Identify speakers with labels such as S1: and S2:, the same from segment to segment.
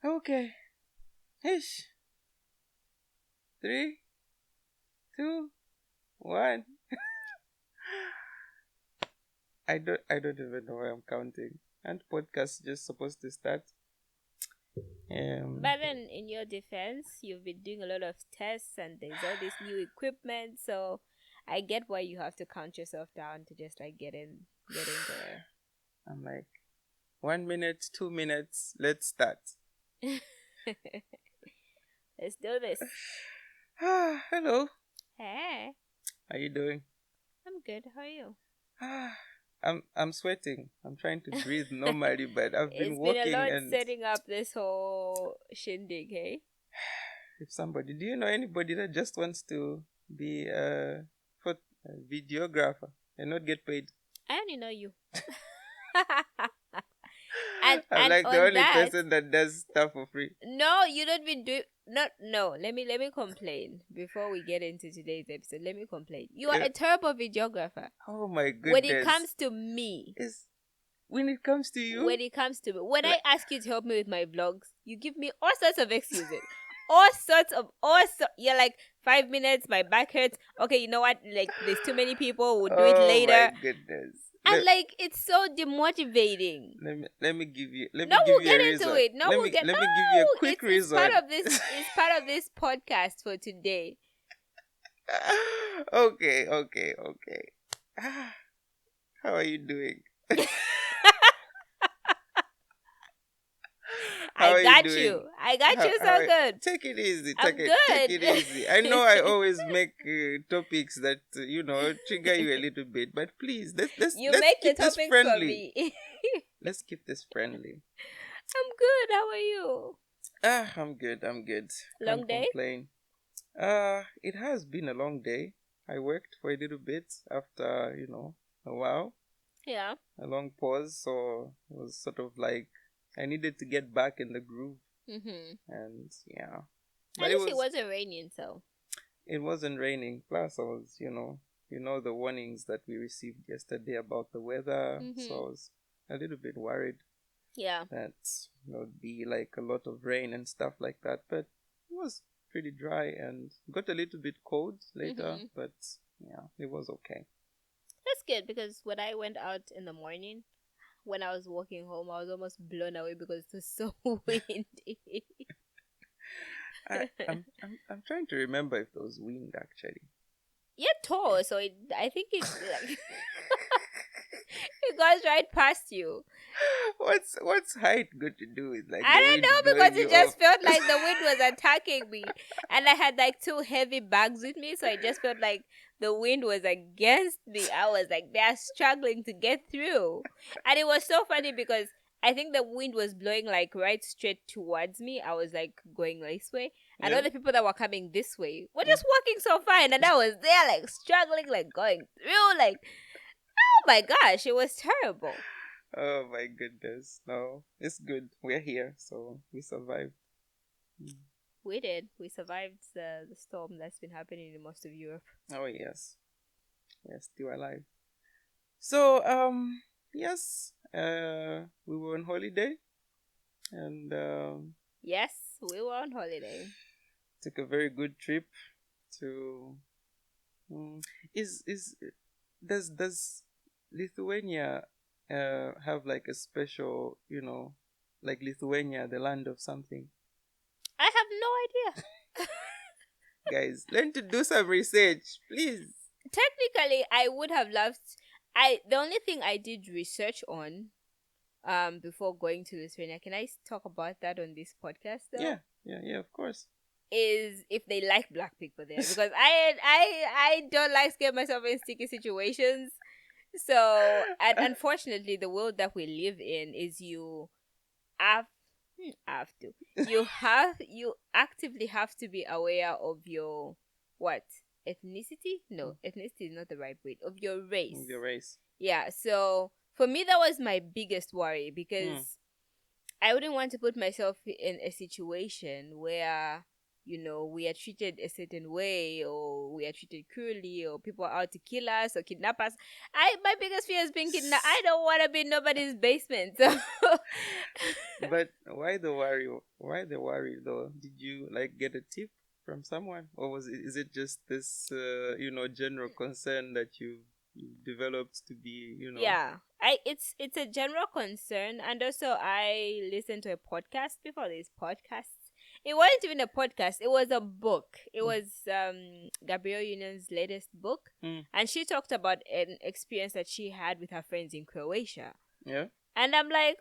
S1: Okay. Ish. 3, 2, 1. I don't even know why I'm counting. And podcast just supposed to start.
S2: But then, in your defense, you've been doing a lot of tests and there's all this new equipment. So I get why you have to count yourself down to just like get in there.
S1: I'm like, 1 minute, 2 minutes, let's start.
S2: Let's do this.
S1: Hello.
S2: Hey,
S1: How you doing?
S2: I'm good. How are you?
S1: I'm sweating. I'm trying to breathe normally, but I've been
S2: It's been a
S1: walking
S2: lot
S1: and
S2: setting up this whole shindig, hey?
S1: if somebody, do you know anybody that just wants to be a videographer and not get paid?
S2: I only know you.
S1: I'm
S2: and
S1: like the
S2: on
S1: only
S2: that,
S1: person that does stuff for free.
S2: no, you don't been doing no. Let me complain before we get into today's episode. Let me complain. You are
S1: Yeah.
S2: a terrible videographer.
S1: Oh my
S2: When it
S1: goodness.
S2: comes to me,
S1: When it comes to you,
S2: when I
S1: like,
S2: ask you to help me with my vlogs, you give me all sorts of excuses. You're like 5 minutes, my back hurts. Okay, you know what? Like there's too many people, we'll do it
S1: oh my
S2: later.
S1: goodness.
S2: And like it's so demotivating.
S1: Let me give you
S2: No,
S1: a
S2: we'll get
S1: reason.
S2: into it. No,
S1: let
S2: we'll
S1: me
S2: get.
S1: let
S2: No,
S1: me give you a quick
S2: it's
S1: reason.
S2: part of this. It's part of this podcast for today.
S1: Okay. How are you doing? How are
S2: I got
S1: doing?
S2: you. I got you
S1: How
S2: so good.
S1: Take it easy.
S2: I'm
S1: Take
S2: good.
S1: it easy. I know I always make topics that trigger you a little bit, but please let's
S2: You
S1: let's
S2: make the
S1: keep this
S2: topics for
S1: friendly.
S2: me.
S1: Let's keep this friendly.
S2: I'm good. How are you?
S1: I'm good.
S2: Long
S1: Can't
S2: day?
S1: complain. It has been a long day. I worked for a little bit after, a while,
S2: Yeah.
S1: a long pause, so it was sort of like I needed to get back in the groove, and yeah.
S2: At
S1: But
S2: least it wasn't raining, so.
S1: it wasn't raining. Plus, I was, the warnings that we received yesterday about the weather, so I was a little bit worried
S2: Yeah.
S1: that there'd be like a lot of rain and stuff like that. But it was pretty dry and got a little bit cold later, but yeah, it was okay.
S2: That's good because when I went out in the morning, when I was walking home, I was almost blown away because it was so windy.
S1: I'm trying to remember if there was wind actually.
S2: You're tall, so I think it like it goes right past you.
S1: What's height got to do with like
S2: I
S1: the
S2: don't
S1: wind
S2: know
S1: blowing
S2: because
S1: you
S2: it just
S1: off?
S2: felt like the wind was attacking me, and I had like two heavy bags with me, so I just felt like the wind was against me. I was like, they're struggling to get through, and it was so funny because I think the wind was blowing like right straight towards me. I was like going this way, and
S1: Yeah.
S2: all the people that were coming this way were just walking so fine, and I was there like struggling, like going through, like oh my gosh, it was terrible.
S1: Oh my goodness. No, it's good. We're here, so we survived. Mm.
S2: We did. We survived the storm that's been happening in most of Europe.
S1: Oh yes. We're still alive. So, yes, we were on holiday and
S2: Yes, we were on holiday.
S1: took a very good trip to. Is does Lithuania have like a special, like Lithuania, the land of something?
S2: I have no idea.
S1: Guys, learn to do some research, please.
S2: Technically, I would have loved. The only thing I did research on, before going to Lithuania. Can I talk about that on this podcast though?
S1: Yeah, of course.
S2: Is if they like black people there because I don't like to get myself in sticky situations. So, and unfortunately, the world that we live in is you have you actively have to be aware of your what ethnicity. No, ethnicity is not the right word, of your race.
S1: Your race.
S2: Yeah, so for me that was my biggest worry because I wouldn't want to put myself in a situation where we are treated a certain way, or we are treated cruelly, or people are out to kill us or kidnap us. My biggest fear is being kidnapped. I don't want to be in nobody's basement. So
S1: But why the worry? Why the worry though? Did you like get a tip from someone, or is it just this general concern that you've developed to be
S2: yeah, it's a general concern, and also I listened to a podcast before this podcast. It wasn't even a podcast; it was a book. It was Gabrielle Union's latest book,
S1: Mm.
S2: and she talked about an experience that she had with her friends in Croatia.
S1: Yeah,
S2: And I'm like,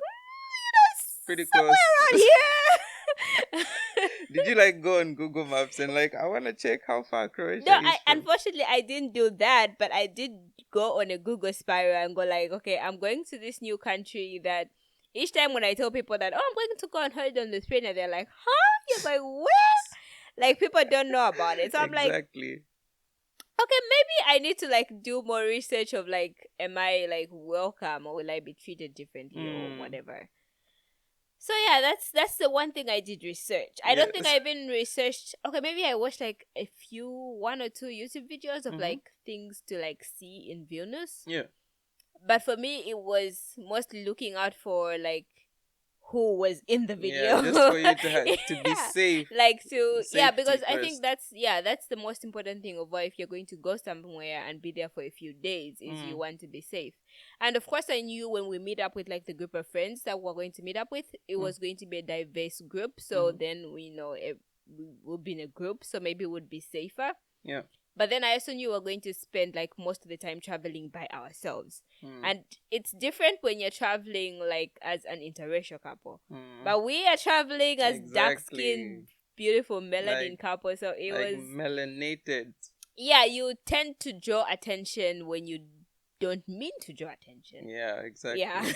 S1: pretty close.
S2: somewhere around here.
S1: Did you like go on Google Maps and like I want to check how far Croatia
S2: No,
S1: is from?
S2: unfortunately I didn't do that, but I did go on a Google spiral and go like, okay, I'm going to this new country that each time when I tell people that, oh, I'm going to go on holiday on Lithuania, they're like, huh? You're like, where? Like people don't know about it. So I'm like,
S1: Exactly.
S2: okay, maybe I need to like do more research of like, am I like welcome or will I be treated differently or whatever. So yeah, that's the one thing I did research. I don't think I even researched. Okay, maybe I watched like one or two YouTube videos of like things to like see in Vilnius.
S1: Yeah.
S2: But for me, it was mostly looking out for like who was in the video.
S1: Yeah, just for you to be safe.
S2: Like because I
S1: first.
S2: think that's the most important thing of if you're going to go somewhere and be there for a few days is you want to be safe. And of course I knew when we meet up with like the group of friends that we're going to meet up with, it was going to be a diverse group. So then we know we will be in a group, so maybe it would be safer.
S1: Yeah.
S2: But then I also knew we were going to spend like most of the time traveling by ourselves. And it's different when you're traveling like as an interracial couple. But we are traveling as dark-skinned, beautiful melanin couple. So it
S1: like
S2: was
S1: melanated.
S2: Yeah, you tend to draw attention when you don't mean to draw attention.
S1: Yeah, exactly.
S2: Yeah.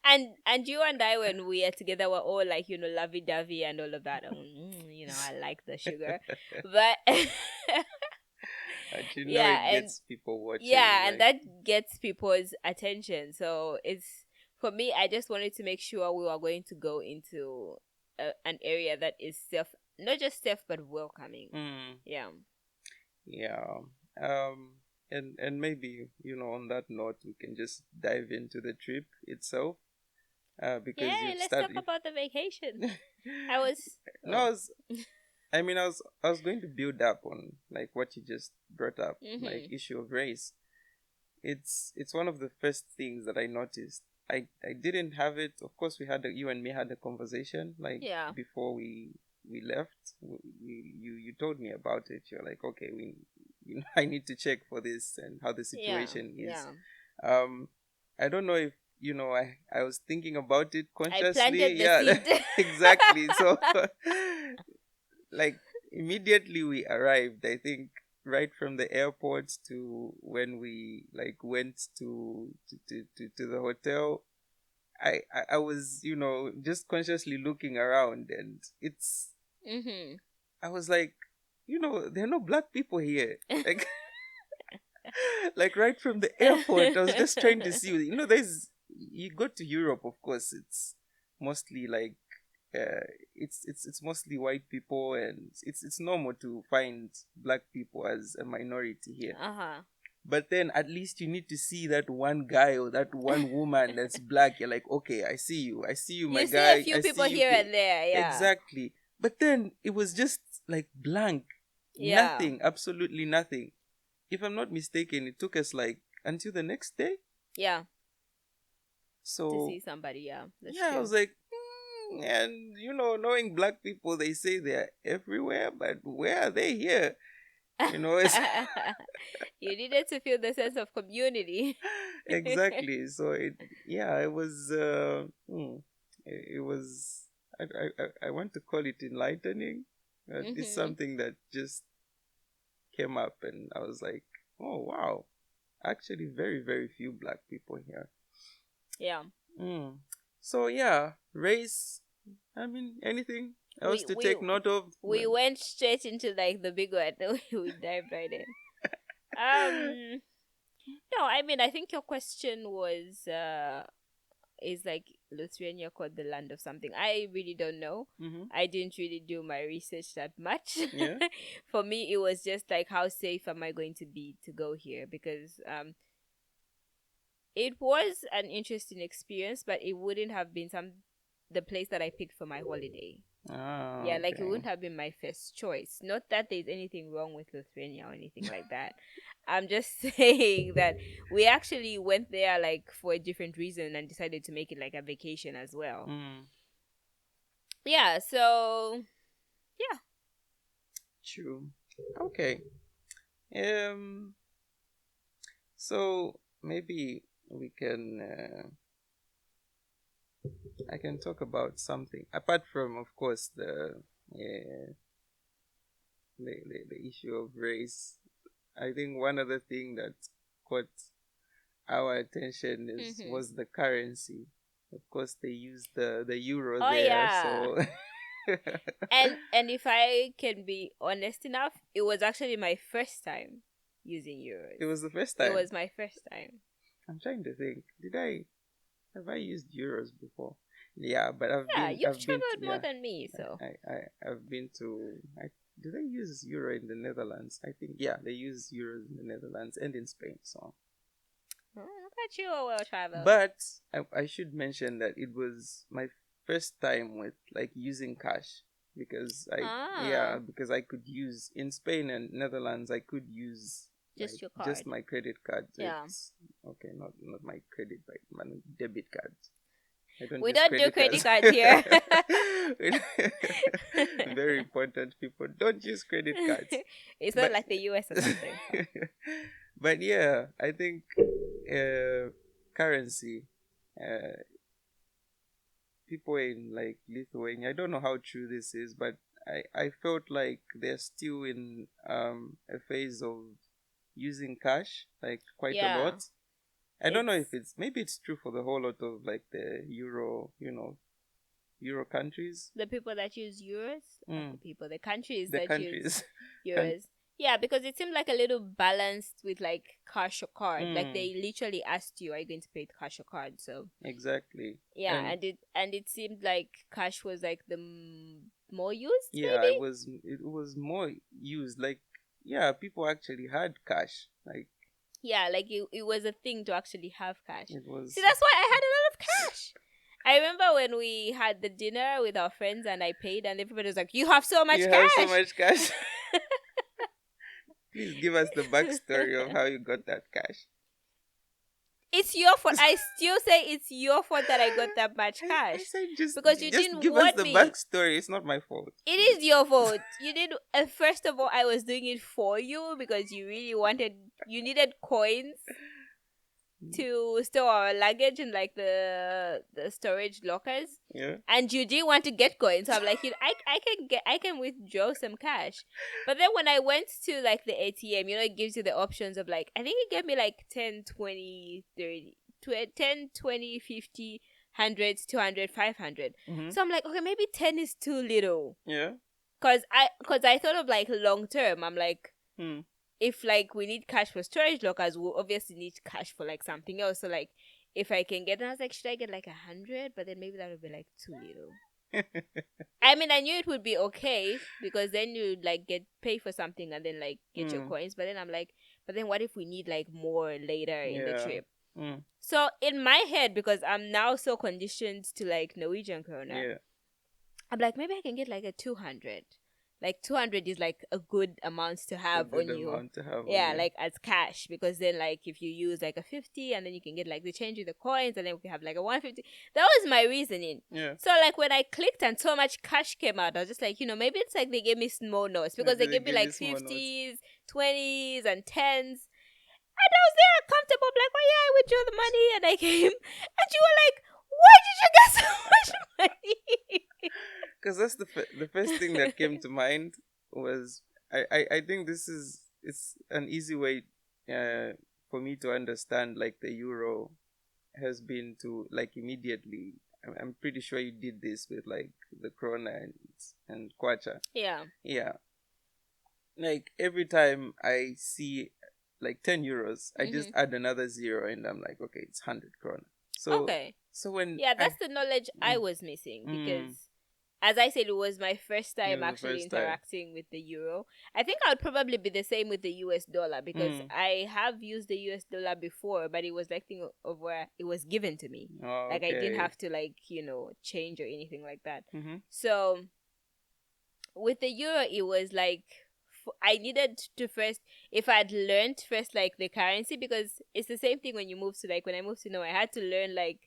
S2: and you and I, when we are together, we're all like, lovey-dovey and all of that. I like the sugar. But
S1: it gets people watching.
S2: Yeah, and that gets people's attention. So for me, I just wanted to make sure we were going to go into an area that is safe, not just safe, but welcoming. Yeah.
S1: Yeah. And maybe, on that note, we can just dive into the trip itself. Because
S2: let's talk about the vacation. I was
S1: going to build up on like what you just brought up, like issue of race. It's one of the first things that I noticed. I didn't have it. Of course, you and me had a conversation like before we left. You told me about it. You're like, okay, I need to check for this and how the situation is. I don't know if I was thinking about it consciously.
S2: I planted the seed.
S1: Exactly. So like immediately we arrived, I think right from the airport to when we like went to the hotel, I was just consciously looking around, and it's I was like, there are no black people here. Like like right from the airport, I was just trying to see. You go to Europe, of course, it's mostly like it's mostly white people, and it's normal to find black people as a minority here. But then at least you need to see that one guy or that one woman that's black. You're like, okay, I see you, my guy.
S2: You see a few people here and there, yeah.
S1: Exactly. But then it was just like blank. Yeah. Nothing, absolutely nothing. If I'm not mistaken, it took us like until the next day.
S2: Yeah.
S1: So
S2: to see somebody, yeah. That's
S1: true. I was like, and knowing black people, they say they're everywhere, but where are they here? It's
S2: you needed to feel the sense of community.
S1: Exactly. So it was it was I want to call it enlightening. It's something that just came up, and I was like, oh wow, actually very, very few black people here.
S2: Yeah.
S1: So yeah, race, anything else to take note of?
S2: We went straight into like the big one. We dived right in. No, I think your question was is like Lithuania called the land of something. I really don't know. I didn't really do my research that much.
S1: Yeah.
S2: For me, it was just like, how safe am I going to be to go here? Because it was an interesting experience, but it wouldn't have been the place that I picked for my holiday. Yeah, like it
S1: Okay.
S2: wouldn't have been my first choice. Not that there's anything wrong with Lithuania or anything like that. I'm just saying that we actually went there like for a different reason and decided to make it like a vacation as well. Yeah, so yeah.
S1: True. Okay. So maybe we can. I can talk about something apart from, of course, uh, the issue of race. I think one other thing that caught our attention was the currency. Of course, they use the euro
S2: Oh
S1: there,
S2: yeah.
S1: so
S2: And if I can be honest enough, it was actually my first time using euros.
S1: it was the first
S2: It
S1: time.
S2: was my first time.
S1: I'm trying to think. Have I used euros before? Yeah, but I've
S2: You've traveled more than me, so
S1: I've been to. Do they use euro in the Netherlands? I think they use euros in the Netherlands and in Spain. So,
S2: look at you, well traveled.
S1: but I should mention that it was my first time with like using cash because because I could use in Spain and Netherlands I could use
S2: just your card,
S1: just my credit card.
S2: Yeah.
S1: Okay, not my credit, but my debit card.
S2: We don't do credit cards here.
S1: Very important, people. Don't use credit cards.
S2: It's not like the US or something. So.
S1: But yeah, I think currency. People in like Lithuania, I don't know how true this is, but I felt like they're still in a phase of using cash like quite a lot. I don't know if maybe it's true for the whole lot of like the Euro countries.
S2: The people that use euros, the countries
S1: the
S2: that
S1: countries.
S2: use euros. Yeah, because it seemed like a little balanced with like cash or card. Like they literally asked you, "Are you going to pay with cash or card?" So
S1: exactly.
S2: Yeah, and it seemed like cash was like the more used.
S1: Yeah,
S2: maybe?
S1: it was more used. Like people actually had cash. Like
S2: like it was a thing to actually have cash.
S1: it was.
S2: See, that's why I had a lot of cash. I remember when we had the dinner with our friends and I paid, and everybody was like, "You have so much cash."
S1: You have so much cash. Please give us the backstory of how you got that cash.
S2: It's your fault. I still say it's your fault that I got that much cash.
S1: I said
S2: because you didn't
S1: give
S2: want
S1: us the
S2: me.
S1: backstory. It's not my fault.
S2: It is your fault. You did. First of all, I was doing it for you because you needed coins to store our luggage in like the storage lockers.
S1: Yeah.
S2: And you didn't want to get coins, so I'm like, I can withdraw some cash. But then when I went to like the ATM, it gives you the options of like, I think it gave me like 10, 20, 30, 10, 20, 50, 100, 200, 500. So I'm like, okay, maybe 10 is too little.
S1: Yeah.
S2: Cause I thought of like long term. I'm like, if like we need cash for storage lockers, we'll obviously need cash for like something else. So like, if I can get, and I was like, should I get like 100? But then maybe that would be like too little. I mean, I knew it would be okay because then you like pay for something and then like get your coins. But then I'm like, but then what if we need like more later in the trip? So in my head, because I'm now so conditioned to like Norwegian krona, I'm like, maybe I can get like a 200. Like 200 is like a good amount to have on you. Like as cash, because then like if you use like a 50 and then you can get like the change with the coins and then we can have like a 150. That was my reasoning. So like when I clicked and so much cash came out, I was just like, maybe it's like they gave me small notes because they gave me like 50s, 20s and 10s. And I was there comfortable, like, oh yeah, I withdrew the money and I came. And you were like, why did you get so much money?
S1: Because that's the first thing that came to mind was I think it's an easy way for me to understand like the euro has been to like immediately. I'm pretty sure you did this with like the krona and kwacha. Yeah. Like every time I see like 10 euros, I just add another zero and I'm like, okay, it's 100 krona. So when
S2: Yeah, that's the knowledge I was missing
S1: mm,
S2: because, as I said, it was my first
S1: it
S2: time
S1: was the
S2: actually
S1: first time.
S2: interacting with the euro. I think I'll probably be the same with the US dollar because I have used the US dollar before, but it was like thing of where it was given to me.
S1: Oh,
S2: Like I didn't
S1: okay.
S2: have to change or anything like that.
S1: Mm-hmm.
S2: So with the euro, it was like I needed to first, if I'd learned first like the currency, because it's the same thing when you move to like when I moved to Norway, I had to learn like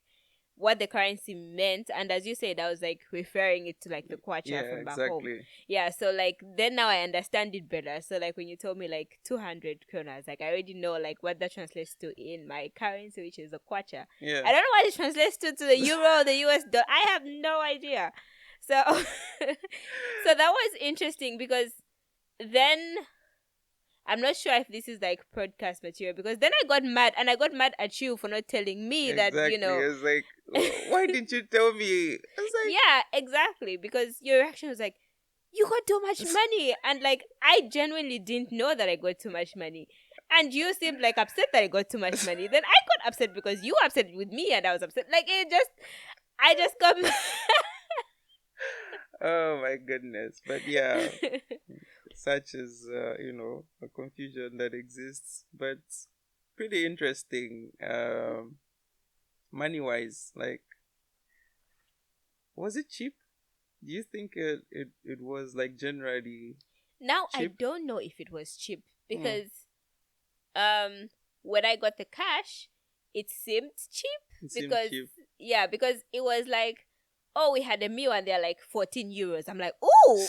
S2: what the currency meant, and as you said, I was like referring it to like the kwacha
S1: Yeah,
S2: from back home.
S1: exactly.
S2: Yeah, so like then now I understand it better. So like when you told me like 200 kronas, like I already know like what that translates to in my currency, which is the kwacha.
S1: Yeah.
S2: I don't know what it translates to the euro or the US dollar. I have no idea. So so that was interesting because then I'm not sure if this is like podcast material because then I got mad, and I got mad at you for not telling me that,
S1: Exactly. It's like, why didn't you tell me? I was like,
S2: yeah, exactly, because your reaction was like, you got too much money, and like I genuinely didn't know that I got too much money, and you seemed like upset that I got too much money. Then I got upset because you were upset with me, and I was upset. Like I just got
S1: oh my goodness. But yeah, such is a confusion that exists, but pretty interesting. Money wise, like, was it cheap? Do you think it was like generally
S2: Now I
S1: cheap?
S2: don't know if it was cheap
S1: Hmm.
S2: because when I got the cash, it seemed cheap
S1: It seemed
S2: because
S1: cheap.
S2: yeah, because it was like, oh, we had a meal and they're like 14 euros. I'm like, oh,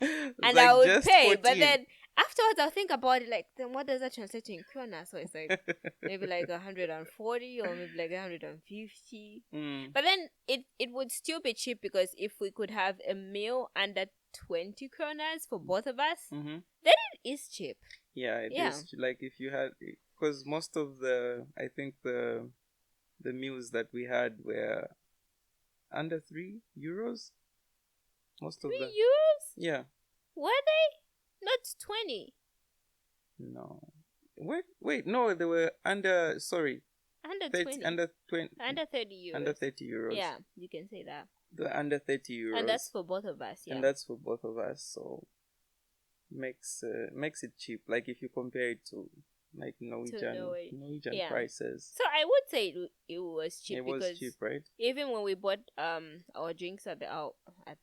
S1: It's
S2: and I
S1: like
S2: would
S1: just
S2: pay. But
S1: 14.
S2: then afterwards, I'll think about it like, then what does that translate to in krona? So it's like maybe like 140 or maybe like 150.
S1: Mm.
S2: But then it would still be cheap because if we could have a meal under 20 kronas for both of us,
S1: Mm-hmm.
S2: then it is cheap.
S1: Yeah, it
S2: Yeah.
S1: is like if you had, because most of I think the meals that we had were under €3. Most of them.
S2: 3 euros?
S1: Yeah.
S2: Were they? Not 20.
S1: No. Wait, no, they were under. Sorry,
S2: Under
S1: 30,
S2: 20.
S1: under 20,
S2: Under 30 euros.
S1: under €30.
S2: Yeah, you can say that.
S1: The under €30,
S2: And that's for both of us, yeah.
S1: and that's for both of us. So makes it cheap. Like if you compare it to like Norwegian
S2: Yeah.
S1: prices.
S2: So I would say it was cheap
S1: It was
S2: because
S1: cheap, right?
S2: even when we bought our drinks at the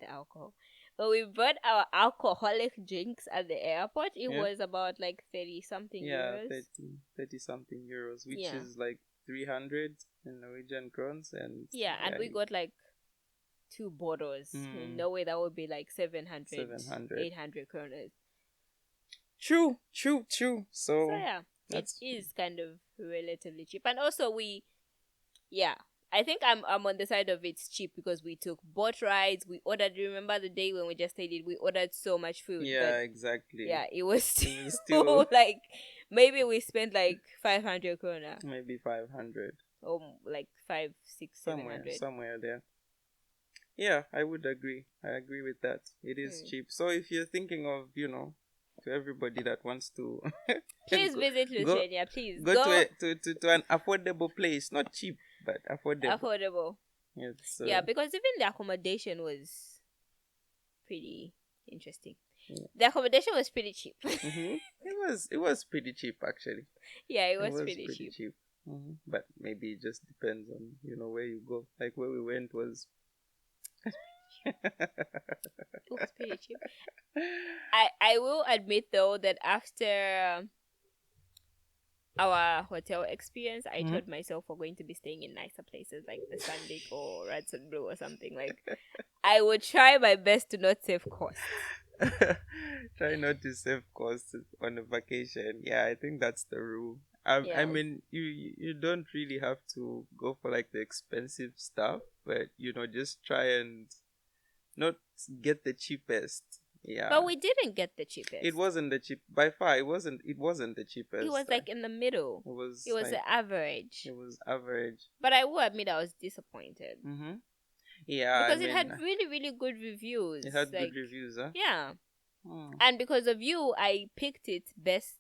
S2: alcohol, when we bought our alcoholic drinks at the airport, it
S1: Yeah.
S2: was about like 30 something
S1: Yeah,
S2: euros.
S1: 30 something euros, which
S2: Yeah.
S1: is like 300 in Norwegian crowns, and
S2: Yeah, and we got like 2 bottles. In Norway, that would be like 700, 800 kroner.
S1: True. So
S2: So yeah, it
S1: that's
S2: is kind of relatively cheap, and also I think I'm on the side of it's cheap because we took boat rides. We ordered. Remember the day when we just stayed? We ordered so much food.
S1: yeah,
S2: but
S1: exactly.
S2: yeah, it was
S1: It was
S2: still
S1: still
S2: like maybe we spent like 500 krona
S1: maybe 500,
S2: or like 5, 6, 700.
S1: somewhere there. Yeah, I would agree. I agree with that. It is cheap. So if you're thinking of, to everybody that wants to
S2: Please
S1: go,
S2: visit
S1: go,
S2: Lithuania. Please
S1: go to an affordable place, not cheap but affordable.
S2: Affordable.
S1: It's,
S2: Yeah, because even the accommodation was pretty interesting.
S1: Yeah.
S2: The accommodation was pretty cheap.
S1: Mm-hmm. It was pretty cheap actually.
S2: Yeah, it was pretty cheap.
S1: Mm-hmm. But maybe it just depends on where you go. Like where we went was.
S2: It was pretty cheap. I will admit though that after our hotel experience, I told myself we're going to be staying in nicer places like the Sandvik or Radisson Blue or something. Like I would try my best to not save costs.
S1: Try not to save costs on a vacation. Yeah, I think that's the rule. I mean, you don't really have to go for like the expensive stuff, but just try and not get the cheapest. Yeah.
S2: But we didn't get the cheapest.
S1: It wasn't the cheap by far. It wasn't the cheapest.
S2: It was like in the middle. It was
S1: like,
S2: the average.
S1: It was average.
S2: But I will admit I was disappointed.
S1: Mm-hmm. Yeah.
S2: Because it had really, really good reviews.
S1: It had good reviews, huh?
S2: Yeah. And because of you, I picked it best.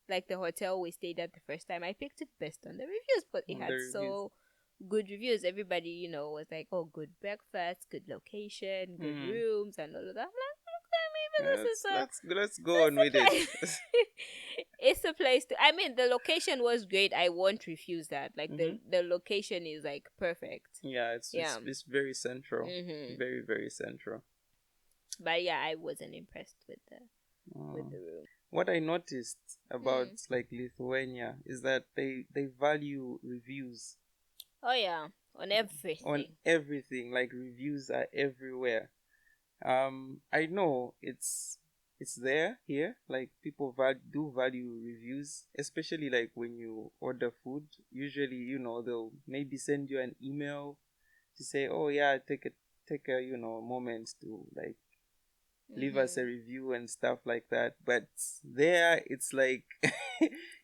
S2: Like the hotel we stayed at the first time, I picked it best on the reviews, but it had so good reviews. Everybody, was like, "Oh, good breakfast, good location, good
S1: Mm.
S2: rooms, and all of that." I'm like, okay, maybe
S1: Yeah,
S2: this is
S1: let's go
S2: this
S1: on
S2: is
S1: with
S2: a
S1: it.
S2: place. It's a place to. I mean, the location was great. I won't refuse that. Like
S1: Hmm.
S2: the location is like perfect.
S1: Yeah, it's,
S2: Yeah.
S1: it's very central,
S2: Mhm.
S1: very very central.
S2: But yeah, I wasn't impressed with
S1: Mm.
S2: the room.
S1: What I noticed about
S2: Hmm.
S1: like Lithuania is that they value reviews
S2: Oh yeah, on
S1: on
S2: everything.
S1: everything. Like reviews are everywhere. I know it's there here. Like people do value reviews, especially like when you order food. Usually, they'll maybe send you an email to say, "Oh yeah, take a moment to like leave us a
S2: Mhm.
S1: review and stuff like that." But there, it's like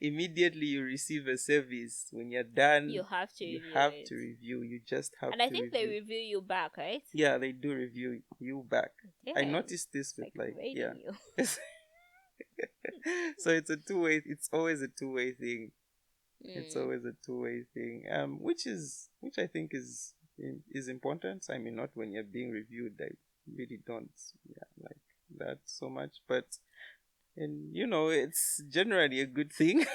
S1: immediately you receive a service. When you're done,
S2: You have to
S1: you
S2: review
S1: have
S2: it,
S1: to review. You just have
S2: and I
S1: to
S2: think they
S1: review.
S2: review you back, right?
S1: Yeah, they do review you back. I
S2: Damn,
S1: noticed this
S2: it's
S1: with
S2: like
S1: like, yeah.
S2: rating you.
S1: So it's a two-way. It's always a two-way thing. It's
S2: Mm.
S1: always a two-way thing. Which I think is important. I mean, not when you're being reviewed. I really don't, yeah, like that so much. But and it's generally a good thing.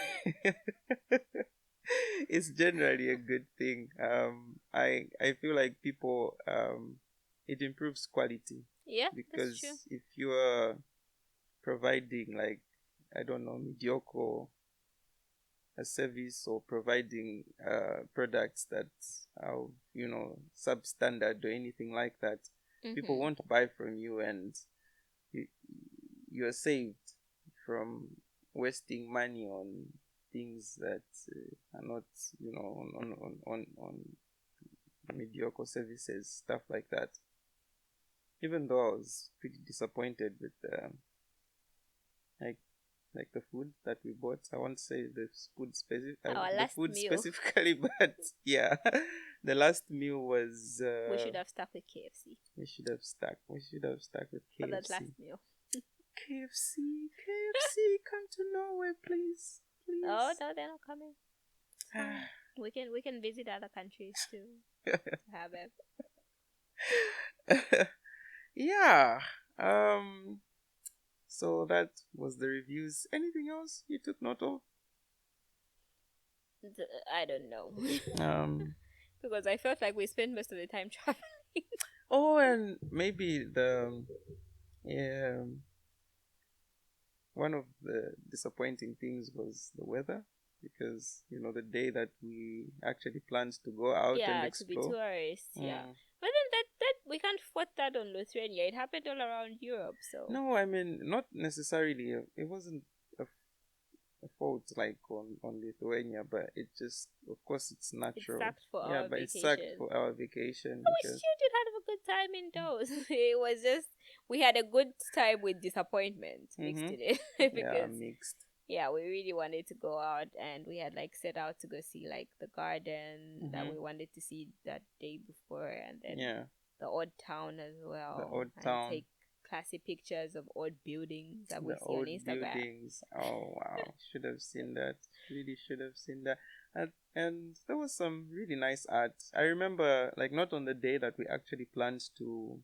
S1: It's generally a good thing. I feel like people it improves quality,
S2: Yeah, that's true.
S1: because if you are providing like, I don't know, mediocre a service, or providing products that are substandard or anything like that, people
S2: Mhm.
S1: won't buy from you, and you, you're saved from wasting money on things that are not, on mediocre services, stuff like that. Even though I was pretty disappointed with like the food that we bought. I won't say
S2: Our
S1: the
S2: last
S1: food
S2: meal,
S1: specifically, but yeah, the last meal was
S2: we should have stuck with KFC
S1: we should have stuck with
S2: for that
S1: KFC.
S2: last meal.
S1: KFC, come to Norway, please,
S2: Oh
S1: please.
S2: no, they're not coming. It's fine. We can visit other countries to have it.
S1: Yeah. So that was the reviews. Anything else you took note of?
S2: I don't know.
S1: Um.
S2: Because I felt like we spent most of the time traveling.
S1: Oh, and maybe um, one of the disappointing things was the weather, because the day that we actually planned to go out and
S2: Yeah, to be
S1: explore.
S2: tourists, yeah.
S1: Mm.
S2: But then that we can't fault that on Lithuania. It happened all around Europe, so
S1: No, I mean, not necessarily. It wasn't a fault like on Lithuania, but it just, of course, it's
S2: it
S1: natural.
S2: sucked for
S1: Yeah,
S2: our
S1: but it sucked
S2: vacation.
S1: for our vacation
S2: But we
S1: because
S2: still did have a good time indoors. It was just we had a good time with disappointment mixed
S1: mm-hmm.
S2: in it
S1: Yeah,
S2: because
S1: mixed.
S2: yeah, we really wanted to go out and we had like set out to go see like the garden that
S1: Mm-hmm.
S2: we wanted to see that day before, and then
S1: Yeah,
S2: the old town as
S1: the
S2: well,
S1: old
S2: and
S1: town.
S2: take classy pictures of old buildings that we
S1: The
S2: see on
S1: old
S2: Instagram.
S1: buildings. Oh wow, should have seen that. Really should have seen that. And there was some really nice art. I remember, like, not on the day that we actually planned to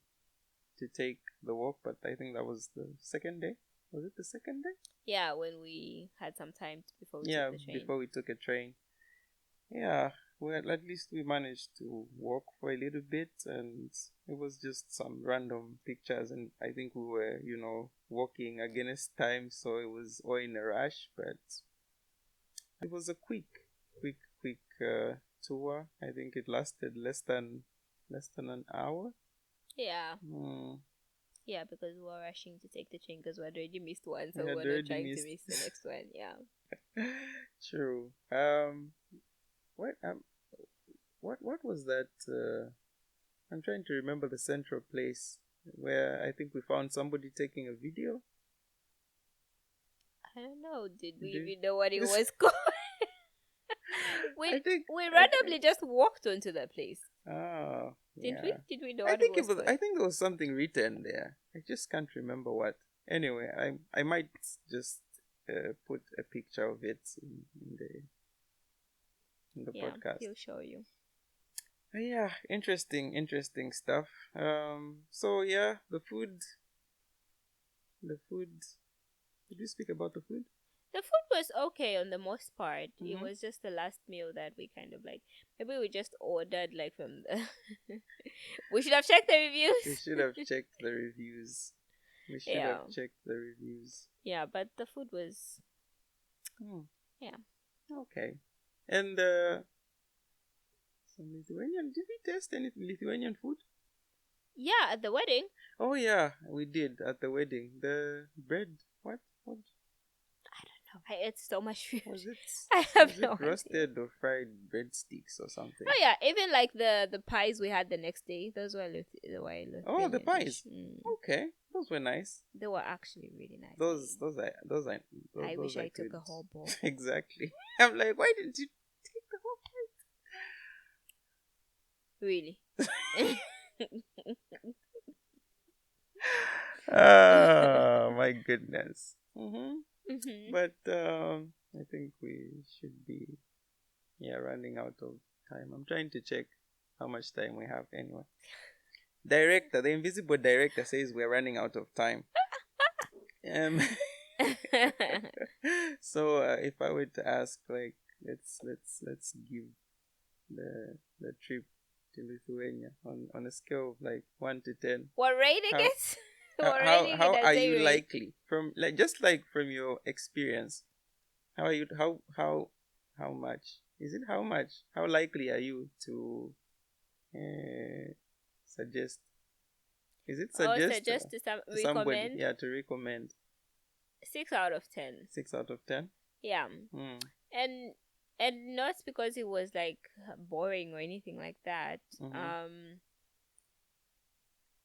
S1: take the walk, but I think that was the second day. Was it the second day?
S2: Yeah, when we had some time before we took
S1: Yeah,
S2: the train.
S1: before we took a train. Yeah, well, at least we managed to walk for a little bit, and it was just some random pictures. And I think we were, walking against time, so it was all in a rush. But it was a quick tour. I think it lasted less than an hour.
S2: Yeah.
S1: Mm,
S2: Yeah, because we were rushing to take the train because we had already missed one,
S1: I
S2: so we
S1: had
S2: were not
S1: already
S2: trying to
S1: missed.
S2: miss the next one. Yeah.
S1: True. What what was that? I'm trying to remember the central place where I think we found somebody taking a video.
S2: I don't know. Did we
S1: Do
S2: even know what it
S1: this?
S2: was called?
S1: I
S2: we
S1: think.
S2: we randomly just walked onto the place.
S1: Oh,
S2: Didn't we?
S1: yeah.
S2: Did we know
S1: I
S2: what it
S1: think it
S2: was
S1: was.
S2: called?
S1: I think there was something written there. I just can't remember what. Anyway, I might just put a picture of it in the
S2: Yeah,
S1: podcast.
S2: he'll show you.
S1: Yeah, interesting stuff. So yeah, the food. Did we speak about the food?
S2: The food was okay on the most part. It
S1: Mm-hmm.
S2: was just the last meal that we kind of like. Maybe we just ordered like from the. We should have checked the
S1: We
S2: reviews.
S1: should have checked the reviews. We should have
S2: Yeah,
S1: checked the reviews.
S2: yeah, but the food was
S1: Hmm.
S2: yeah.
S1: Okay. And some Lithuanian. Did we taste any Lithuanian food?
S2: Yeah, at the wedding.
S1: Oh yeah, we did at the wedding. The bread. What
S2: I ate so much food.
S1: was it?
S2: I have
S1: Was it
S2: no idea.
S1: roasted or fried breadsticks or something?
S2: Oh yeah, even like the pies we had the next day, those were
S1: Oh, the
S2: Lithuanian dish.
S1: pies. Okay, those were nice.
S2: They were actually really nice.
S1: Those
S2: I wish
S1: I
S2: I took
S1: could
S2: a whole bowl.
S1: exactly. I'm like, why didn't you take the whole
S2: Really.
S1: plate? Oh my goodness.
S2: Mhm.
S1: But I think we should be running out of time. I'm trying to check how much time we have anyway. The invisible director says we're running out of time. Um, so if I were to ask, like, let's give the trip to Lithuania on a scale of like 1 to 10.
S2: What rating
S1: How
S2: it? What rating it
S1: how
S2: as
S1: are
S2: a
S1: you
S2: rate?
S1: likely from like just like from your experience? How are you? How much is it? How much? How likely are you to suggest? Is it
S2: I would
S1: suggest
S2: suggest to
S1: to somebody?
S2: recommend
S1: Yeah, to recommend
S2: 6 out of 10.
S1: 6 out of 10.
S2: Yeah,
S1: Hmm.
S2: and not because it was like boring or anything like that.
S1: Mm-hmm.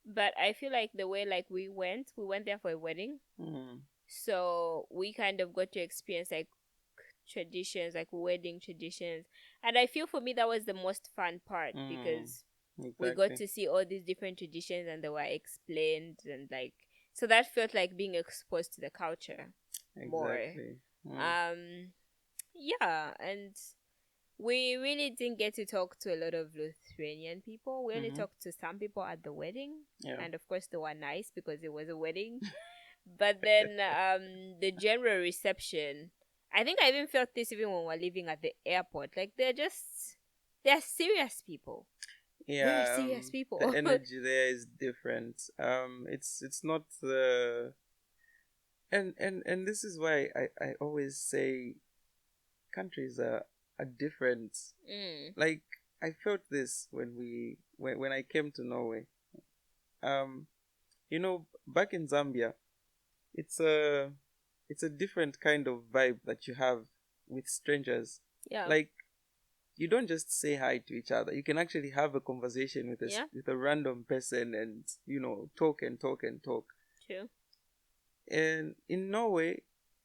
S2: But I feel like the way like we went there for a wedding,
S1: Mm-hmm.
S2: so we kind of got to experience like traditions, like wedding traditions, and I feel for me that was the most fun part
S1: Mm.
S2: because we got
S1: Exactly.
S2: to see all these different traditions and they were explained and like so that felt like being exposed to the culture more.
S1: Exactly. Mm.
S2: Um, yeah, and we really didn't get to talk to a lot of Lithuanian people. We only
S1: Mm-hmm.
S2: talked to some people at the wedding,
S1: Yeah.
S2: and of course they were nice because it was a wedding. But then the general reception, I think I even felt this even when we were leaving at the airport. Like they're serious people. Very
S1: Yeah.
S2: serious people.
S1: The energy there is different. It's not the and this is why I always say countries are different.
S2: Mm.
S1: Like I felt this when I came to Norway. Um, back in Zambia, it's a it's a different kind of vibe that you have with strangers.
S2: Yeah.
S1: Like you don't just say hi to each other. You can actually have a conversation
S2: Yeah.
S1: with a random person and talk and talk and talk.
S2: True.
S1: And in Norway,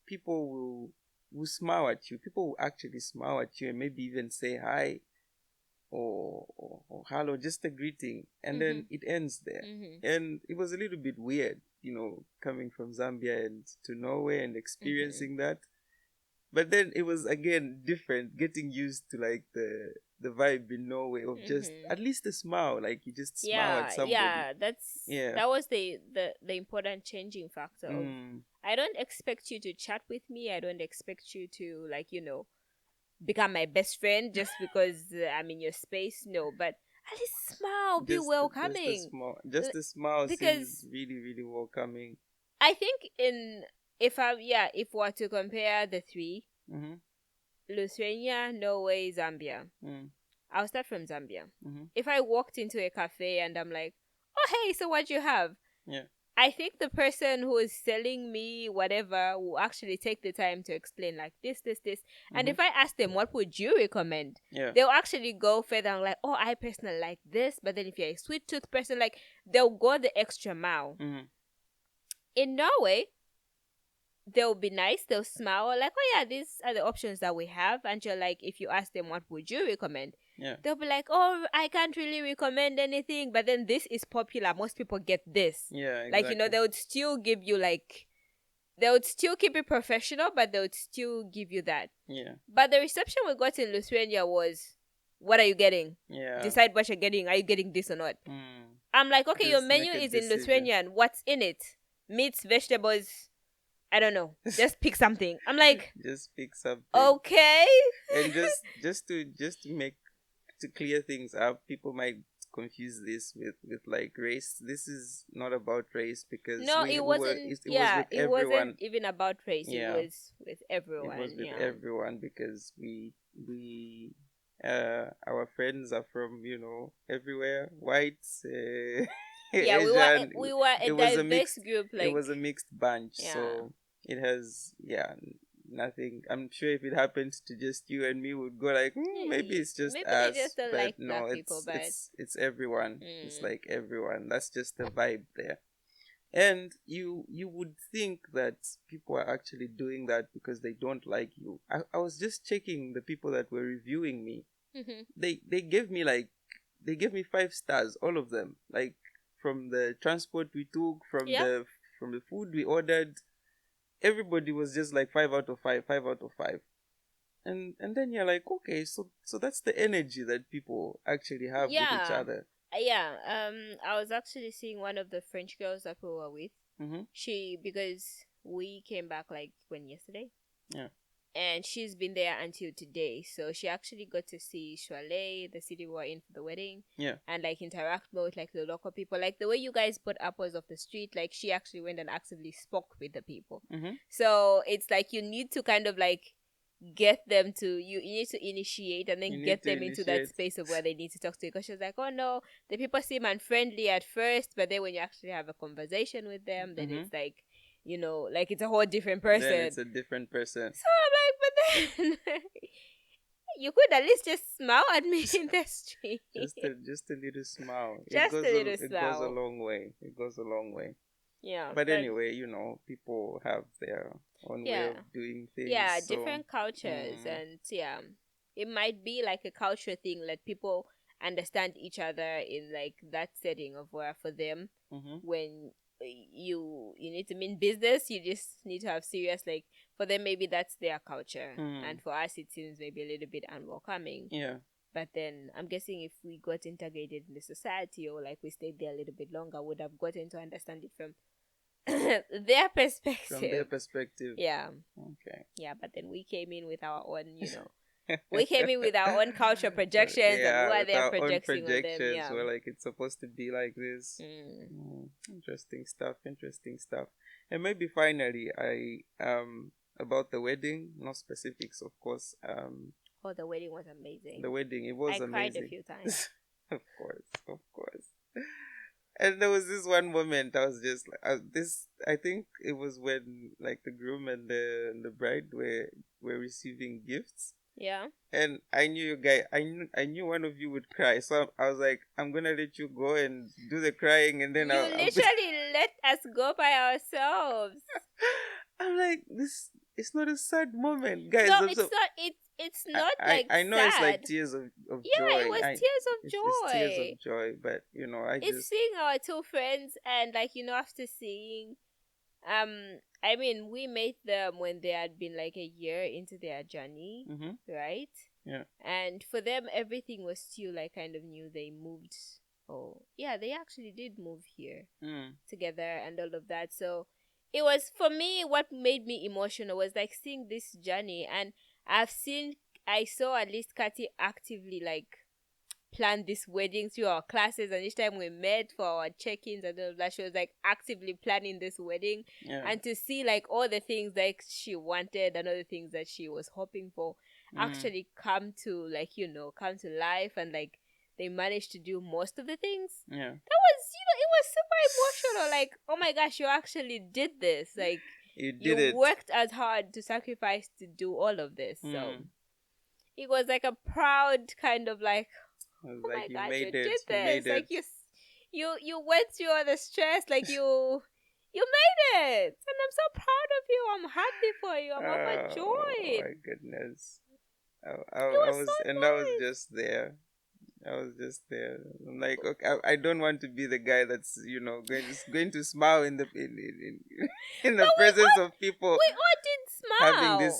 S1: people will smile at you. People will actually smile at you and maybe even say hi or hello, just a greeting, and then
S2: Mhm.
S1: it ends there.
S2: Mhm.
S1: And it was a little bit weird, coming from Zambia and to Norway and
S2: Mhm.
S1: experiencing that. But then it was again different, getting used to like the vibe in Norway of just
S2: Mhm.
S1: at least a smile, like you just smile at
S2: Yeah,
S1: somebody.
S2: yeah.
S1: Yeah.
S2: That was the important changing factor of
S1: Mm,
S2: I don't expect you to chat with me. I don't expect you to like become my best friend just because I'm in your space. No, but at least smile, be welcoming. L-
S1: just a smile seems
S2: Because
S1: really really welcoming.
S2: I think in if we're to compare the three,
S1: Mm-hmm.
S2: Lithuania, Norway, Zambia.
S1: Mm,
S2: I'll start from Zambia.
S1: mm-hmm.
S2: If I walked into a cafe and I'm like, "Oh hey, so what you have?"
S1: Yeah.
S2: I think the person who is selling me whatever will actually take the time to explain like this. And
S1: Mm-hmm.
S2: if I ask them what would you recommend,
S1: Yeah.
S2: they'll actually go further and like, oh, I personally like this. But then if you're a sweet tooth person, like they'll go the extra mile.
S1: Mm-hmm.
S2: In Norway, they'll be nice, they'll smile, like, oh yeah, these are the options that we have. And you're like, if you ask them what would you recommend,
S1: Yeah.
S2: they'll be like, oh, I can't really recommend anything, but then this is popular, most people get this.
S1: Yeah.
S2: Like,
S1: Exactly.
S2: they would still give you like they would still keep it professional, but they would still give you that.
S1: Yeah.
S2: But the reception we got in Lithuania was what are you getting?
S1: Yeah.
S2: Decide what you're getting. Are you getting this or not? I'm like, okay, your
S1: Just
S2: menu
S1: make a
S2: is in
S1: decision.
S2: Lithuanian. What's in it? Meats, vegetables. I don't know. Just pick something. I'm like,
S1: Just pick something.
S2: okay.
S1: And just to make to clear things up, people might confuse this with like race. This is not about race because
S2: No,
S1: we
S2: it
S1: were
S2: wasn't.
S1: it was with
S2: It
S1: everyone.
S2: wasn't even about race. It
S1: Yeah,
S2: was with everyone.
S1: it was with
S2: Yeah.
S1: everyone because we our friends are from everywhere, whites,
S2: Yeah,
S1: Asian.
S2: we were a
S1: It was a
S2: diverse
S1: mixed
S2: group.
S1: it
S2: Like,
S1: was a mixed bunch,
S2: yeah.
S1: so it has nothing. I'm sure if it happened to just you and me, would go like, maybe it's just
S2: Maybe they
S1: us,
S2: just don't
S1: but
S2: like
S1: no,
S2: black people, but
S1: it's everyone. It's
S2: Mm.
S1: like everyone. That's just the vibe there. And you would think that people are actually doing that because they don't like you. I was just checking the people that were reviewing me. They gave me they gave me 5 stars, all of them. Like from the transport we took,
S2: Yeah.
S1: from the food we ordered, everybody was just like 5 out of 5, 5 out of 5. And then you're like, okay, so that's the energy that people actually have with each
S2: Yeah.
S1: other.
S2: Yeah. I was actually seeing one of the French girls that we were with. Because we came back like when yesterday.
S1: Yeah.
S2: And she's been there until today. So she actually got to see Cholet, the city we were in for the wedding.
S1: Yeah.
S2: And like interact more with like the local people. Like the way you guys put apples off the street, like she actually went and actively spoke with the people. So it's like you need to kind of like get them to you need to initiate and then get them into that space of where they need to talk to you. Because she was like, oh no, the people seem unfriendly at first, but then when you actually have a conversation with them, then it's like, like it's a whole different person.
S1: Then it's a different person.
S2: So I'm like, but then you could at least just smile at me in the street.
S1: Just a little smile.
S2: Just a little
S1: It
S2: smile.
S1: goes a long way. It goes a long way.
S2: Yeah.
S1: But anyway, people have their own way of doing things.
S2: Yeah,
S1: so,
S2: different cultures. And yeah, it might be like a culture thing. Like people understand each other in like that setting of where for them, when you need to mean business, you just need to have serious, like for them maybe that's their culture. And for us it seems maybe a little bit unwelcoming.
S1: Yeah.
S2: But then I'm guessing if we got integrated in the society, or like we stayed there a little bit longer, would have gotten to understand it from their perspective.
S1: From their perspective.
S2: Yeah.
S1: Okay.
S2: Yeah, but then we came in with our own, we came in with our own culture projections, and we are there projecting on them. Yeah.
S1: Well, like it's supposed to be like this. Interesting stuff. And maybe finally, about the wedding, no specifics, of course.
S2: Oh, the wedding was amazing.
S1: The wedding, it was amazing.
S2: I cried a few times.
S1: Of course. And there was this one moment I was just like, I think it was when like the groom and the bride were receiving gifts.
S2: Yeah.
S1: And I knew you guys. I knew one of you would cry, so I was like, I'm gonna let you go and do the crying, and then
S2: you literally let us go by ourselves.
S1: I'm like, this. It's not a sad moment, guys.
S2: No, it's not. It's not like
S1: I know
S2: sad.
S1: It's like tears of joy.
S2: Yeah, it was tears of joy.
S1: It's tears of joy, but
S2: it's seeing our two friends, and like after seeing, I mean, we met them when they had been like a year into their journey, right?
S1: Yeah. And
S2: for them, everything was still like kind of new. They moved. Oh, yeah, they actually did move here together and all of that. So it was, for me, what made me emotional was like seeing this journey. And I saw at least Kathy actively like plan this wedding through our classes, and each time we met for our check-ins and all of that, she was like actively planning this wedding. And to see like all the things like she wanted and all the things that she was hoping for actually come to like come to life, and like they managed to do most of the things. Yeah. That was, it was super emotional. Like, oh my gosh, you actually did this. Like, you worked as hard to sacrifice to do all of this. So it was like a proud kind of like, oh my gosh, you did this. Like you went through all the stress. Like you made it, and I'm so proud of you. I'm happy for you. I'm overjoyed.
S1: Oh my goodness. I was just there. I'm like, okay, I don't want to be the guy that's going to smile in the in the presence of people.
S2: We all did smile.
S1: Having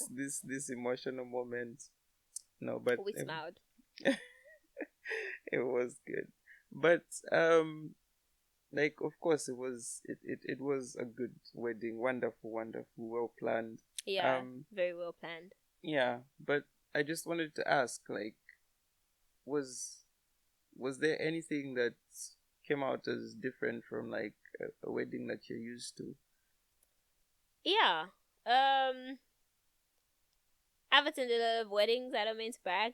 S1: this emotional moment. No, but
S2: we smiled.
S1: It was good. But like of course it was a good wedding, wonderful, wonderful, well planned.
S2: Yeah,
S1: Um
S2: very well planned.
S1: yeah, but I just wanted to ask, like, was was there anything that came out as different from like a wedding that you're used to?
S2: Yeah. I've attended a lot of weddings. I don't mean to brag,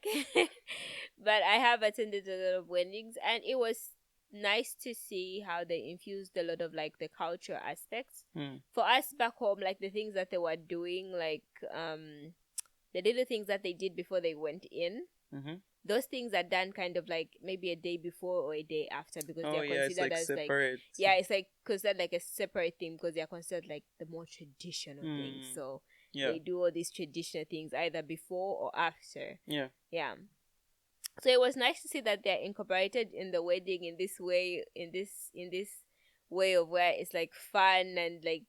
S2: but I have attended a lot of weddings, and it was nice to see how they infused a lot of like the culture aspects.
S1: Hmm.
S2: For us back home, like the things that they were doing, like the little things that they did before they went in.
S1: Mm-hmm.
S2: Those things are done kind of like maybe a day before or a day after, because they
S1: Oh
S2: are
S1: yeah, it's
S2: considered
S1: like
S2: as like,
S1: separate.
S2: yeah, it's like considered like a separate thing because they are considered like the more traditional things.
S1: Hmm.
S2: So
S1: Yeah.
S2: they do all these traditional things either before or after.
S1: Yeah.
S2: Yeah. So it was nice to see that they're incorporated in the wedding in this way, in this way of where it's like fun and like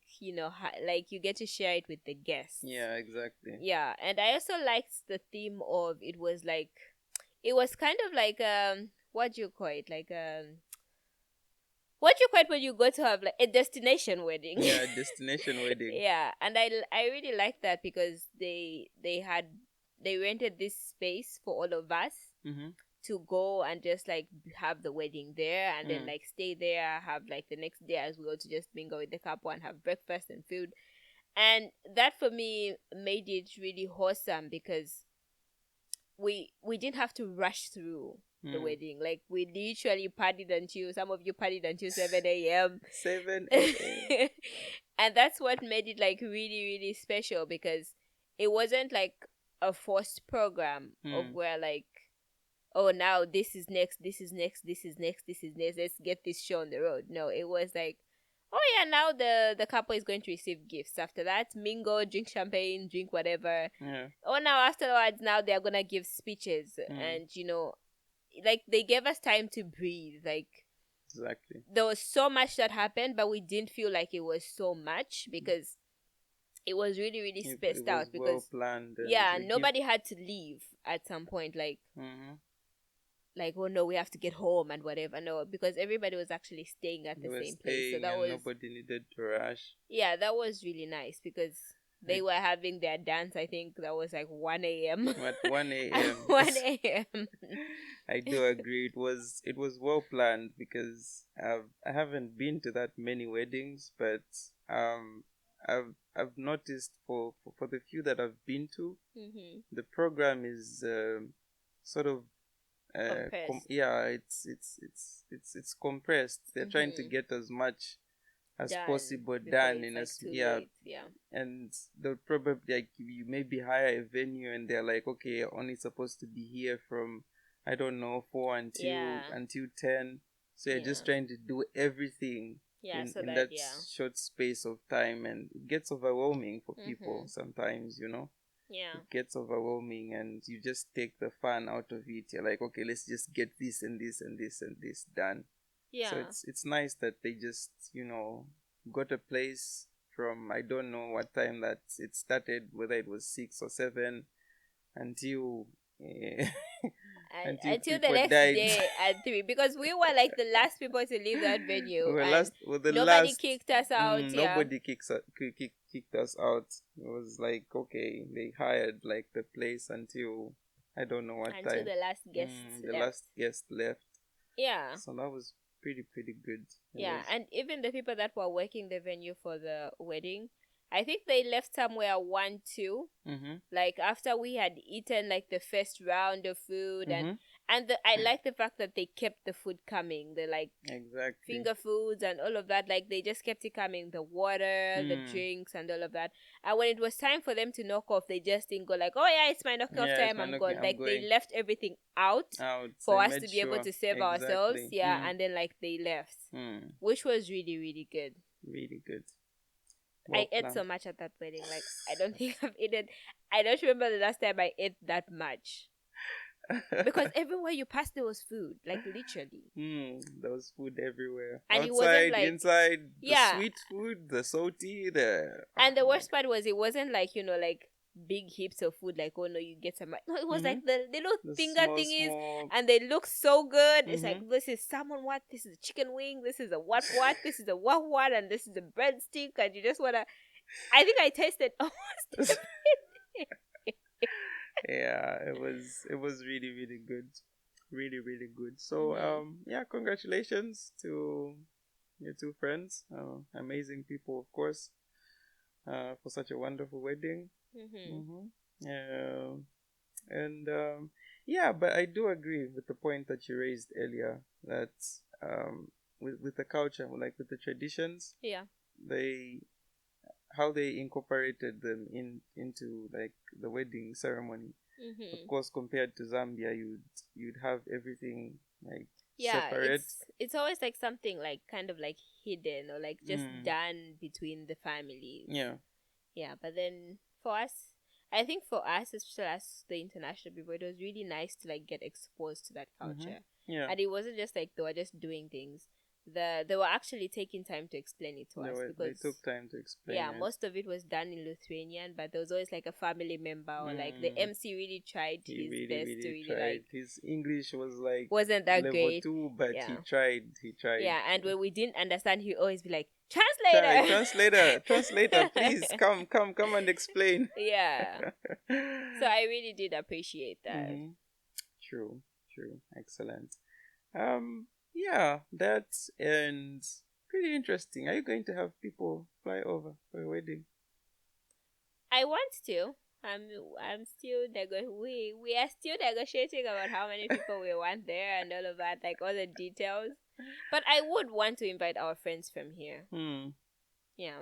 S2: like you get to share it with the guests.
S1: Yeah, exactly.
S2: Yeah, and I also liked the theme of it was like it was kind of like what do you call it, like what you call it when you go to have like a destination wedding.
S1: Yeah, destination wedding.
S2: Yeah, and I really like that because they rented this space for all of us
S1: Mm-hmm.
S2: to go and just like have the wedding there and then
S1: Mm.
S2: like stay there, have like the next day as well to just mingle with the couple and have breakfast and food. And that for me made it really wholesome because we didn't have to rush through the
S1: Mm.
S2: wedding. Like we literally partied until some of you partied until 7 a.m.
S1: 7 a.m.
S2: And that's what made it like really really special because it wasn't like a forced program of
S1: Mm.
S2: where like, oh, now this is next, this is next, this is next, this is next, let's get this show on the road. No, it was like, oh yeah, now the couple is going to receive gifts. After that, mingle, drink champagne, drink whatever.
S1: Yeah.
S2: Oh, now afterwards, now they're gonna give speeches.
S1: Mm.
S2: And like they gave us time to breathe. Like
S1: Exactly.
S2: there was so much that happened, but we didn't feel like it was so much because it was really really
S1: It
S2: spaced
S1: was
S2: out.
S1: well
S2: Because
S1: planned and
S2: yeah,
S1: the gift.
S2: nobody had to leave at some point.
S1: Mm-hmm.
S2: Like, oh no, we have to get home and whatever. No, because everybody was actually staying at
S1: They
S2: the
S1: were
S2: same place. So
S1: staying
S2: that
S1: and
S2: was,
S1: nobody needed to rush.
S2: yeah, that was really nice because they
S1: Like,
S2: were having their dance. I think that was like 1 a.m.
S1: at 1
S2: At
S1: a.m.
S2: 1 a.m.
S1: I do agree. It was well planned because I haven't been to that many weddings, but I've noticed for the few that I've been to,
S2: Mm-hmm.
S1: the program is sort of
S2: Compressed.
S1: yeah, it's compressed. They're trying to
S2: Mm-hmm.
S1: get as much as
S2: Done
S1: possible
S2: before
S1: done
S2: it's
S1: in
S2: like
S1: as
S2: too
S1: yeah.
S2: late. Yeah.
S1: And they'll probably like you maybe hire a venue and they're like, okay, you're only supposed to be here from, I don't know, 4 until
S2: Yeah.
S1: 10. So you're just
S2: Yeah.
S1: trying to do everything
S2: Yeah. So
S1: in
S2: that,
S1: that
S2: yeah.
S1: short space of time, and it gets overwhelming for people
S2: Mm-hmm.
S1: sometimes,
S2: Yeah.
S1: it gets overwhelming and you just take the fun out of it. You're like, okay, let's just get this and this and this and this done. So
S2: Yeah.
S1: it's nice that they just got a place from, I don't know what time that it started, whether it was 6 or 7, until until
S2: Until the
S1: people
S2: next
S1: died.
S2: day at 3, because we were like the last people to leave that venue and
S1: The
S2: nobody
S1: last.
S2: kicked us out. Yeah.
S1: Nobody kicked us out. It was like, okay, they hired like the place until I don't know what
S2: Until
S1: time.
S2: the last guest
S1: The
S2: left.
S1: last guest left.
S2: Yeah.
S1: So that was pretty good. It
S2: Yeah,
S1: was.
S2: and even the people that were working the venue for the wedding, I think they left somewhere 1, 2.
S1: Mm-hmm.
S2: Like after we had eaten like the first round of food,
S1: Mm-hmm.
S2: and I like the fact that they kept the food coming. The like
S1: Exactly.
S2: finger foods and all of that. Like they just kept it coming. The water, the drinks, and all of that. And when it was time for them to knock off, they just didn't go like, "Oh yeah, it's my knock off
S1: Yeah, it's
S2: time.
S1: my
S2: I'm
S1: knocking.
S2: gone."
S1: I'm
S2: Like they
S1: going
S2: left everything out
S1: out.
S2: for
S1: They
S2: us
S1: made
S2: to be able
S1: sure.
S2: to save ourselves.
S1: Exactly.
S2: Yeah, and then like they left, which was really really good.
S1: Really good.
S2: I
S1: Well
S2: ate so
S1: planned.
S2: much at that wedding. Like I don't think I've eaten. I don't remember the last time I ate that much because everywhere you passed there was food, like literally,
S1: There was food everywhere.
S2: and it wasn't
S1: Outside,
S2: like,
S1: inside, the
S2: yeah.
S1: sweet food, the salty, the
S2: And the worst part was it wasn't like like big heaps of food. Like, oh no, you get some. No, it was
S1: Mm-hmm.
S2: like the little
S1: The
S2: finger
S1: small,
S2: thingies,
S1: small.
S2: and they look so good. It's like,
S1: Mm-hmm.
S2: this is salmon what, this is a chicken wing, this is a what, this is a what, and this is a breadstick, and you just wanna. I think I tasted almost everything.
S1: Yeah, it was really really good, really really good. So
S2: Mm-hmm.
S1: yeah, congratulations to your two friends, amazing people, of course, for such a wonderful wedding.
S2: Mm-hmm.
S1: Mm-hmm. And yeah, but I do agree with the point that you raised earlier that with the culture, like with the traditions,
S2: Yeah.
S1: they how they incorporated them into like the wedding ceremony. Of
S2: Mm-hmm.
S1: course, compared to Zambia, you'd have everything like
S2: Yeah,
S1: separate.
S2: it's always like something like kind of like hidden or like just
S1: Mm,
S2: done between the families.
S1: yeah.
S2: Yeah, but then for us, I think for us, especially as the international people, it was really nice to like get exposed to that
S1: Mm-hmm.
S2: culture,
S1: Yeah.
S2: and it wasn't just like they were just doing things. They were actually taking time to explain it to us
S1: They
S2: because
S1: took time to explain
S2: yeah,
S1: it.
S2: most of it was done in Lithuanian, but there was always like a family member or like the
S1: Mm,
S2: MC really tried
S1: he
S2: his
S1: really
S2: best to
S1: really
S2: really
S1: tried.
S2: like
S1: His English was like
S2: wasn't that
S1: level
S2: great.
S1: 2, but he
S2: Yeah.
S1: tried. He tried.
S2: Yeah, and when we didn't understand, he'd always be like,
S1: Try
S2: "Translator!"
S1: translator, please come and explain.
S2: Yeah. So I really did appreciate that.
S1: Mm-hmm. True, true, excellent. Yeah, that's and pretty interesting. Are you going to have people fly over for a wedding?
S2: I want to. I'm I'm still we are still negotiating about how many people we want there and all of that, like all the details. But I would want to invite our friends from here.
S1: Hmm,
S2: Yeah,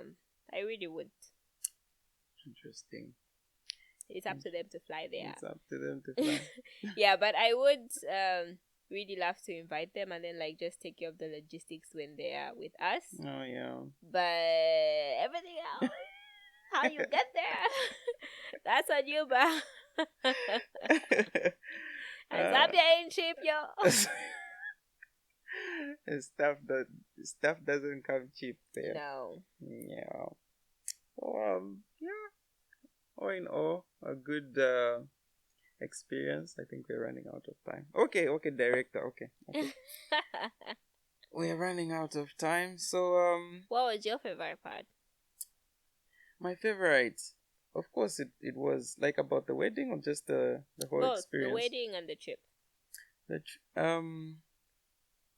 S2: I really would.
S1: interesting.
S2: It's up to them to fly there.
S1: It's up to them to fly.
S2: Yeah, but I would really love to invite them and then like just take care of the logistics when they are with us.
S1: Oh yeah.
S2: But everything else, how you get there, that's on you, bro. And
S1: uh,
S2: Zambia ain't cheap, yo.
S1: stuff that stuff doesn't come cheap there.
S2: No.
S1: Yeah. So yeah. All in all, a good experience. I think we're running out of time. Okay, director. Okay. We're running out of time. So
S2: What was your favorite part?
S1: my favorite, of course, it was like about the wedding or just the whole
S2: Both the
S1: experience.
S2: wedding and the trip.
S1: The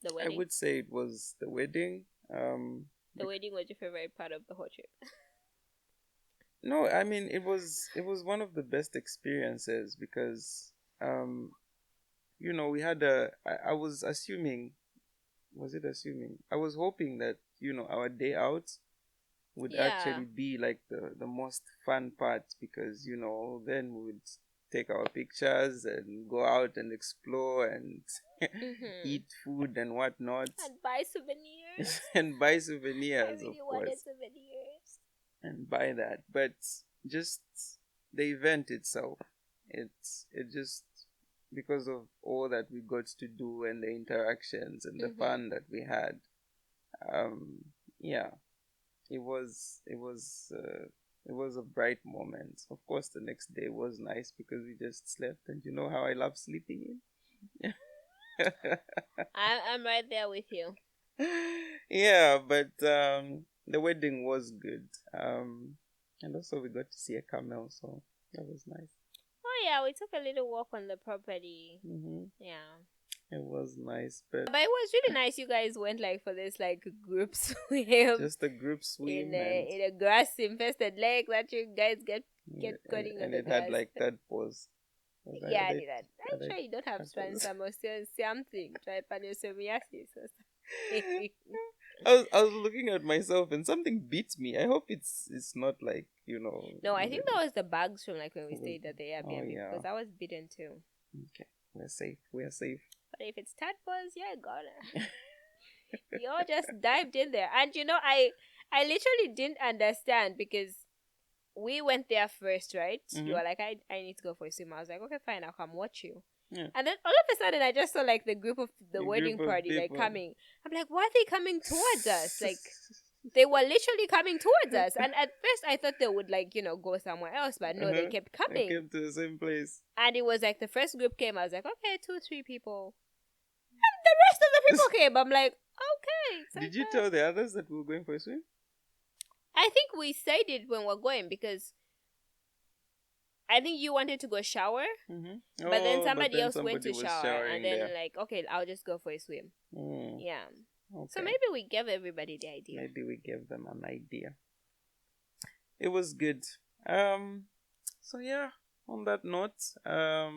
S2: The
S1: I
S2: wedding.
S1: would say it was the wedding.
S2: The wedding was your favorite part of the whole trip.
S1: No, I mean it was one of the best experiences because we had I was assuming, was it assuming? I was hoping that our day out would
S2: Yeah.
S1: actually be like the most fun part because then we would take our pictures and go out and explore and
S2: Mhm.
S1: eat food and whatnot
S2: And buy souvenirs.
S1: and buy
S2: I
S1: souvenirs, of
S2: really wanted
S1: course,
S2: souvenirs.
S1: and buy that. But just the event itself, it just because of all that we got to do and the interactions and the
S2: Mhm.
S1: fun that we had. Yeah, it was a bright moment. Of course, the next day was nice because we just slept, and you know how I love sleeping in.
S2: I'm right there with you.
S1: Yeah, but the wedding was good. And also we got to see a camel, so that was nice.
S2: Oh yeah, we took a little walk on the property.
S1: Hmm.
S2: Yeah.
S1: It was nice, but
S2: But it was really nice. You guys went like for this like group swim
S1: just a group swim,
S2: in a grass infested lake that you guys get cutting on
S1: and
S2: the
S1: it had
S2: grass.
S1: like tadpoles.
S2: Yeah, I did that.
S1: Are
S2: I'm
S1: they
S2: sure you don't have
S1: tadpoles?
S2: something trypanosomiasis or something.
S1: I was looking at myself and something beats me. I hope it's not like
S2: No, I think that was the bugs from like when we stayed at the
S1: Oh
S2: Airbnb
S1: yeah.
S2: because I was bitten too.
S1: Okay, we're safe. We are safe.
S2: But if it's tadpoles, yeah, gonna. You all just dived in there, and I literally didn't understand because we went there first, right? You
S1: Mm-hmm.
S2: were like, I need to go for a swim. I was like, okay, fine, I'll come watch you.
S1: Yeah.
S2: And then all of a sudden, I just saw like the group of the
S1: A
S2: wedding
S1: group of
S2: party like
S1: people.
S2: coming. I'm like, why are they coming towards us? Like, They were literally coming towards us, and at first I thought they would go somewhere else, but no, they
S1: Uh-huh.
S2: kept
S1: I
S2: coming.
S1: came to the same place.
S2: And it was like the first group came, I was like, okay, 2-3 people. The rest of the people came. I'm like, okay. It's
S1: Did
S2: like
S1: you tell the others that we were going for a swim?
S2: I think we said it when we're going because I think you wanted to go shower, but then somebody else went to
S1: was
S2: shower,
S1: showering
S2: and then
S1: there.
S2: like, okay, I'll just go for a swim.
S1: Mm,
S2: Yeah.
S1: okay.
S2: So maybe we gave everybody the idea.
S1: Maybe we gave them an idea. It was good. So yeah, on that note, a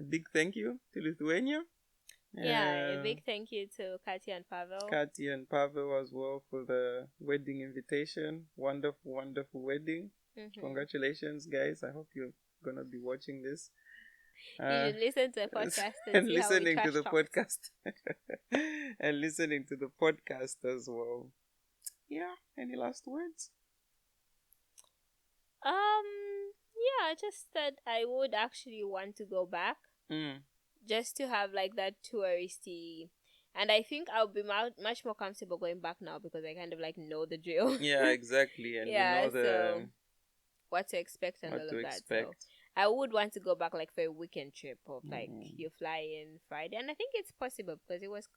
S1: big thank you to Lithuania.
S2: Yeah, a big thank you to Katya and Pavel.
S1: Katya and Pavel as well for the wedding invitation. Wonderful, wonderful wedding. Congratulations, guys. I hope you're gonna be watching this.
S2: You should listen to the podcast
S1: and
S2: see
S1: listening
S2: how we
S1: to the
S2: trash
S1: podcast. And listening to the podcast as well. Yeah, any last words?
S2: Yeah, just that I would actually want to go back. Just to have like that touristy, and I think I'll be much more comfortable going back now because I kind of like know the drill.
S1: Yeah, exactly, and
S2: Yeah,
S1: you know
S2: so what to expect and
S1: what
S2: all
S1: to
S2: of that.
S1: expect.
S2: So I would want to go back like for a weekend trip of like you fly in Friday, and I think it's possible because it was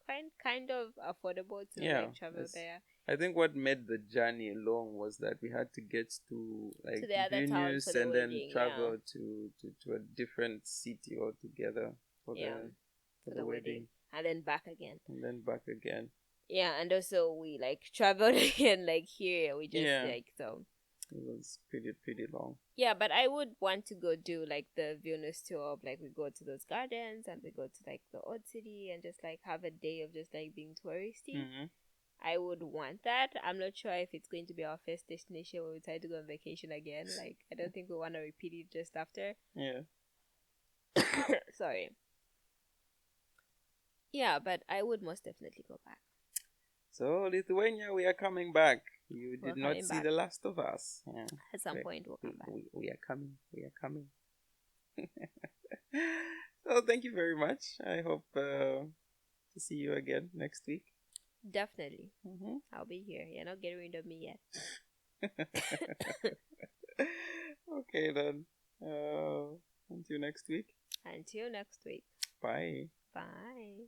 S2: kind of affordable to like travel there.
S1: I think what made the journey long was that we had to get to like
S2: To the other town for
S1: Vilnius
S2: the
S1: and
S2: wedding,
S1: then travel to a different city altogether for the wedding.
S2: And then back again. Yeah, and also we like traveled again like here. We just so
S1: it was pretty long.
S2: Yeah, but I would want to go do like the Vilnius tour of like we go to those gardens and we go to like the old city and just like have a day of just like being touristy. I would want that. I'm not sure if it's going to be our first destination when we try to go on vacation again. Like I don't think we want to repeat it just after.
S1: Yeah.
S2: Sorry. Yeah, but I would most definitely go back.
S1: So Lithuania, we are coming back. You did not see
S2: back.
S1: the last of us. Yeah.
S2: At some point, we'll come back.
S1: We are coming. We are coming. So thank you very much. I hope to see you again next week.
S2: Definitely. I'll be here. You're not getting rid of me yet.
S1: Okay then. Until next week.
S2: Until next week.
S1: Bye.
S2: Bye.